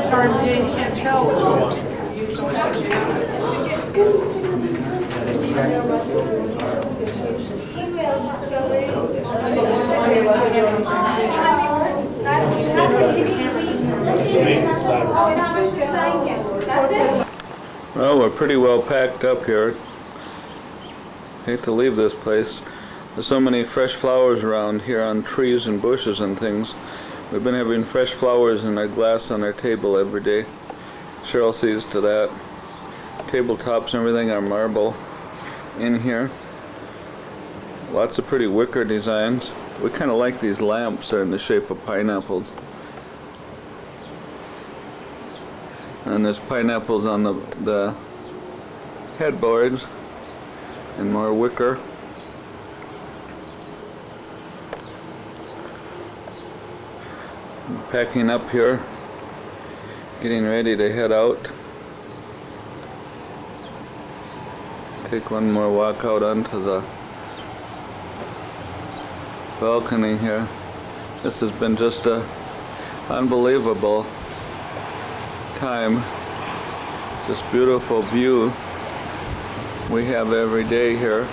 Sorry, you can't tell which one's. Well, we're pretty well packed up here. Hate to leave this place. There's so many fresh flowers around here on trees and bushes and things. We've been having fresh flowers in our glass on our table every day. Cheryl sees to that. Tabletops and everything are marble in here. Lots of pretty wicker designs. We kind of like these lamps. They're in the shape of pineapples. And there's pineapples on the headboards and more wicker. Packing up here, getting ready to head out. Take one more walk out onto the balcony here. This has been just a unbelievable time. This beautiful view we have every day here.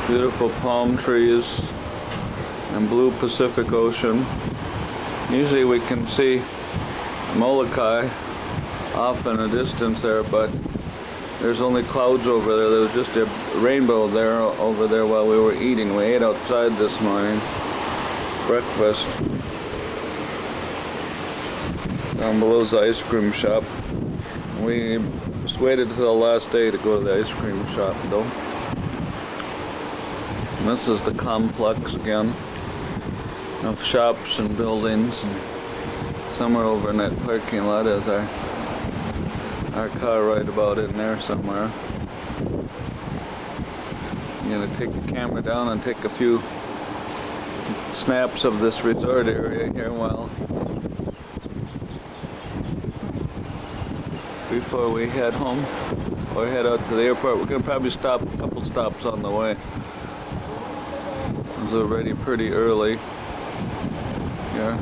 Beautiful palm trees and blue Pacific Ocean. Usually we can see Molokai off in the distance there, but there's only clouds over there. There was just a rainbow there over there while we were eating. We ate outside this morning. Breakfast. Down below's the ice cream shop. We just waited till the last day to go to the ice cream shop though. And this is the complex again of shops and buildings, and somewhere over in that parking lot is our car right about in there somewhere. I'm gonna take the camera down and take a few snaps of this resort area here before we head home or head out to the airport. We're gonna probably stop a couple stops on the way. It's already pretty early here.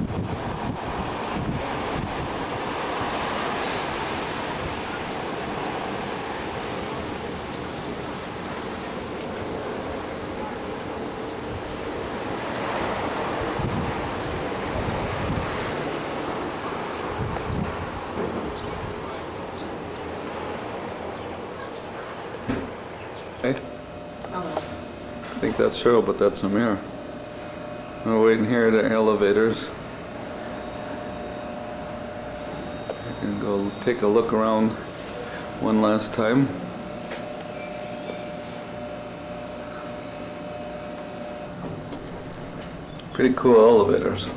Hey? I think that's Cheryl, but that's Amir. We're waiting here at the elevators. I can go take a look around one last time. Pretty cool elevators.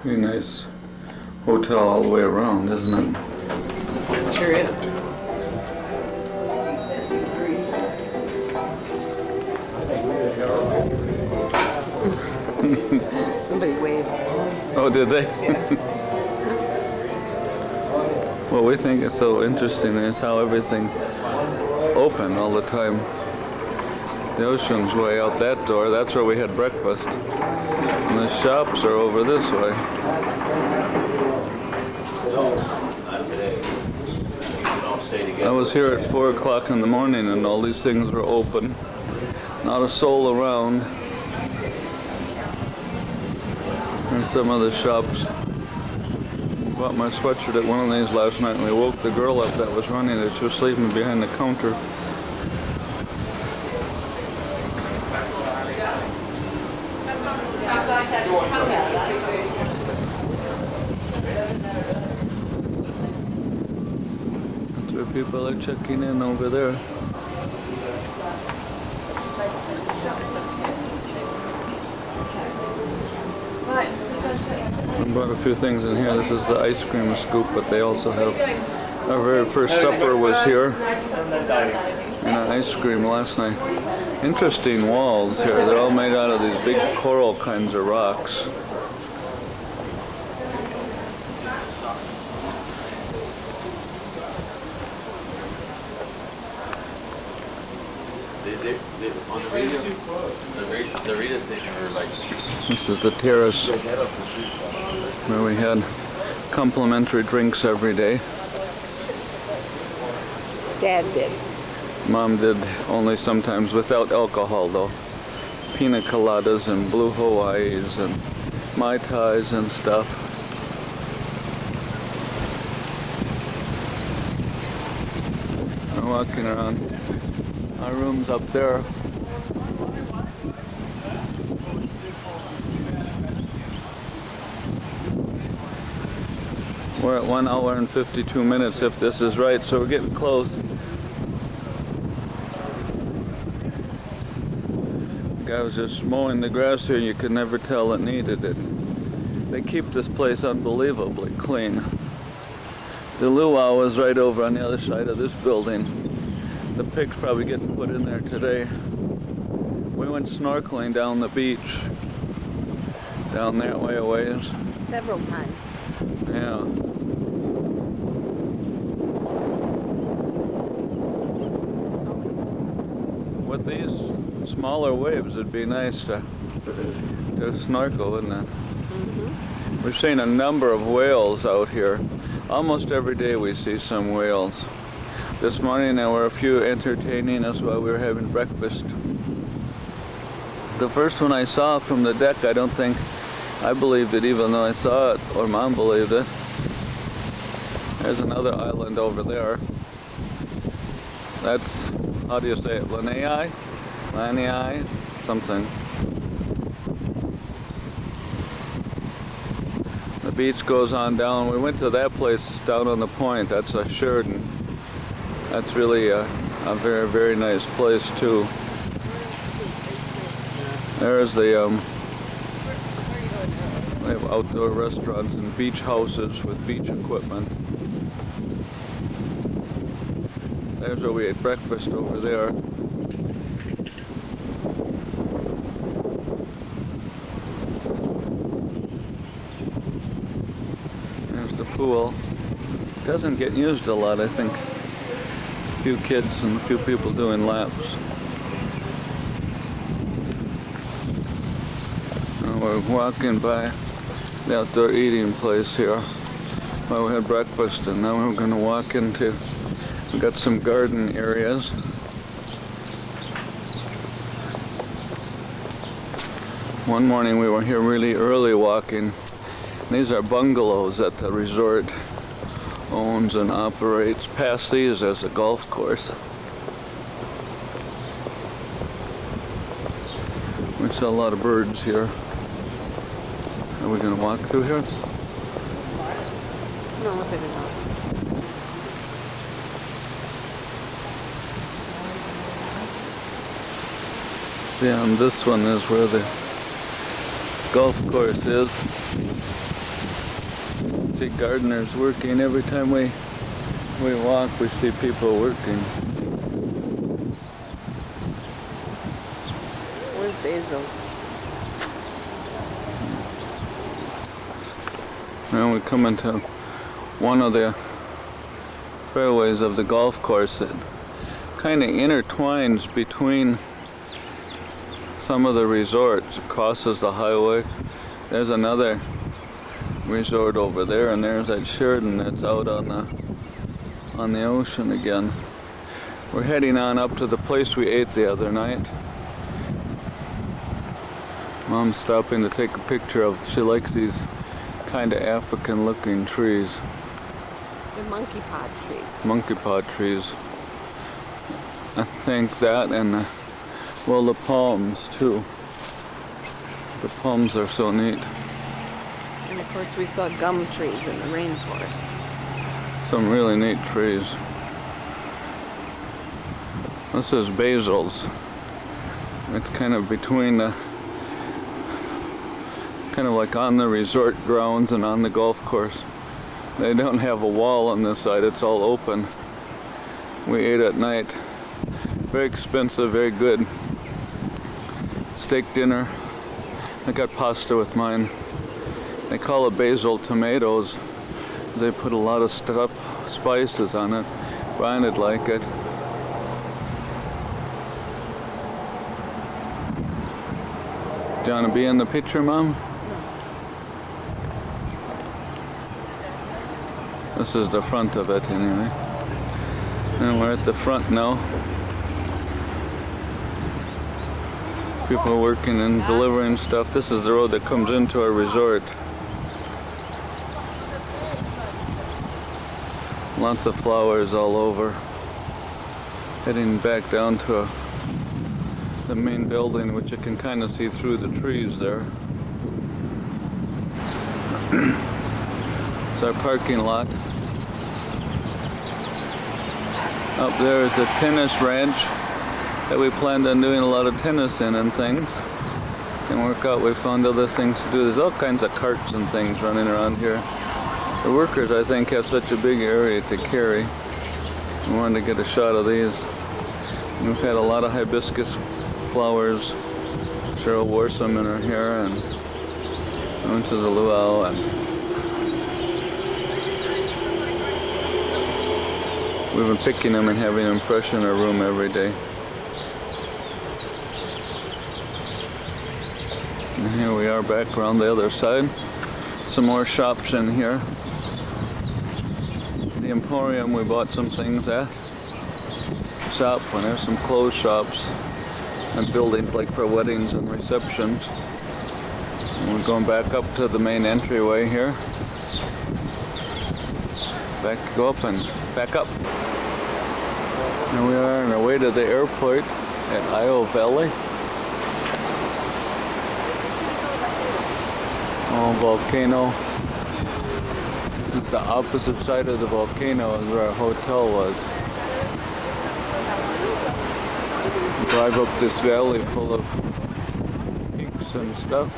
Pretty nice hotel all the way around, isn't it? Sure is. Somebody waved. Oh, did they? What we think is so interesting is how everything open all the time. The ocean's way out that door. That's where we had breakfast. And the shops are over this way. I was here at 4 o'clock in the morning and all these things were open. Not a soul around. There's some of the shops. Bought my sweatshirt at one of these last night and we woke the girl up that was running it. She was sleeping behind the counter. That's where people are checking in over there. I brought a few things in here. This is the ice cream scoop, but they also have our very first supper was here and an ice cream last night. Interesting walls here. They're all made out of these big coral kinds of rocks. On the radio station, we were like, This is the terrace where we had complimentary drinks every day. Dad did. Mom did only sometimes without alcohol though. Pina coladas and blue Hawaiis and Mai Tais and stuff. We're walking around. Our room's up there. We're at 1 hour and 52 minutes if this is right, so we're getting close. The guy was just mowing the grass here, you could never tell it needed it. They keep this place unbelievably clean. The luau is right over on the other side of this building. The pig's probably getting put in there today. We went snorkeling down the beach, down that way a ways. Several times. Yeah. With these smaller waves, it'd be nice to snorkel, wouldn't it? Mm-hmm. We've seen a number of whales out here. Almost every day we see some whales. This morning there were a few entertaining us while we were having breakfast. The first one I saw from the deck, I believed it even though I saw it, or Mom believed it. There's another island over there. That's, how do you say it, Lanai? Lanai? Something. The beach goes on down. We went to that place down on the point. That's a Sheridan. That's really a very, very nice place too. There's the, they have outdoor restaurants and beach houses with beach equipment. There's where we ate breakfast over there. There's the pool. It doesn't get used a lot, I think. A few kids and a few people doing laps. Now we're walking by the outdoor eating place here. Well, we had breakfast and now we're going to walk into, we got some garden areas. One morning we were here really early walking. These are bungalows that the resort owns and operates. Past these as a golf course. We saw a lot of birds here. Are we going to walk through here? No, look at it. Yeah, and this one is where the golf course is. See gardeners working. Every time we walk, we see people working. Where's Bezos? Now we come into one of the fairways of the golf course that kind of intertwines between some of the resorts. It crosses the highway. There's another resort over there, and there's that Sheridan that's out on the ocean again. We're heading on up to the place we ate the other night. Mom's stopping to take a picture of, she likes these kind of African looking trees. The monkey pod trees. Monkey pod trees. I think that and well, the palms too. The palms are so neat. And of course we saw gum trees in the rainforest. Some really neat trees. This is basils. It's kind of between the, kind of like on the resort grounds and on the golf course. They don't have a wall on this side, it's all open. We ate at night. Very expensive, very good. Steak dinner. I got pasta with mine. They call it basil tomatoes. They put a lot of stuff, spices on it. Brian would like it. Do you want to be in the picture, Mom? This is the front of it anyway. And we're at the front now. People are working and delivering stuff. This is the road that comes into our resort. Lots of flowers all over. Heading back down to the main building, which you can kind of see through the trees there. It's our parking lot. Up there is a tennis ranch that we planned on doing a lot of tennis in and things. Didn't work out, we found other things to do. There's all kinds of carts and things running around here. The workers, I think, have such a big area to carry. We wanted to get a shot of these. And we've had a lot of hibiscus flowers. Cheryl wore some in her hair and went to the luau. And we've been picking them and having them fresh in our room every day. And here we are back around the other side. Some more shops in here. The Emporium we bought some things at. Shop, and there's some clothes shops and buildings like for weddings and receptions. And we're going back up to the main entryway here. Go up and back up. And we are on our way to the airport at Io Valley. Oh, volcano. This is the opposite side of the volcano is where our hotel was. Drive up this valley full of peaks and stuff.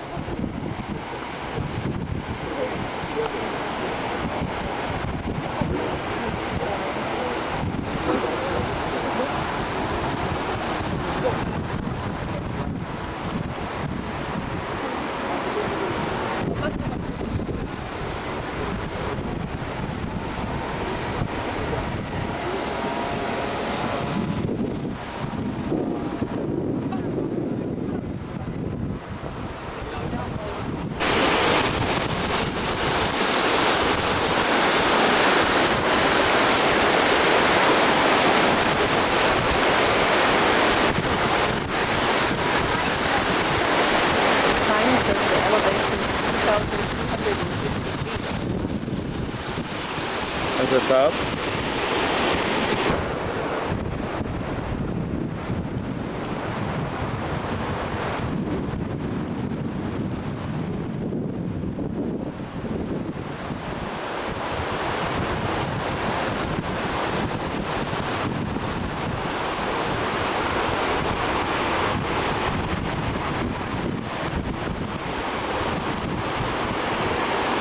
At the top.